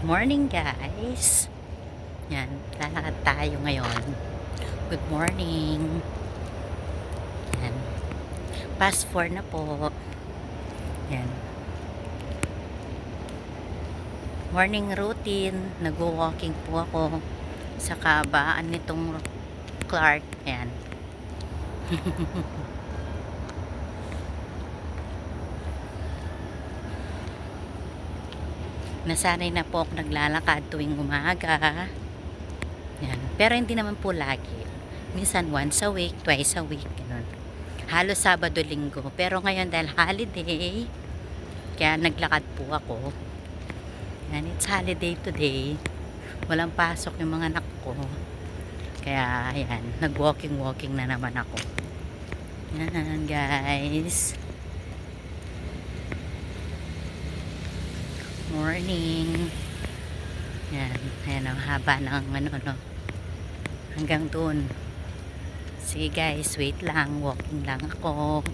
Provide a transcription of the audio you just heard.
Morning guys. Yan, lalakad tayo ngayon. Good morning. Yan. Past 4 na po. Yan. Morning routine. Nag-walking po ako sa kabaan nitong Clark. Yan. Nasanay na po ako naglalakad tuwing umaga. Yan. Pero hindi naman po lagi. Minsan once a week, twice a week, ganun. Halos Sabado, Linggo. Pero ngayon dahil holiday, kaya naglakad po ako. Yan, it's holiday today. Walang pasok yung mga anak ko. Kaya, ayan, nag-walking na naman ako. Yan, guys. Morning. Yan, ayan ang haba ng ano, no. Hanggang doon. Sige guys, wait lang. Walking lang ako.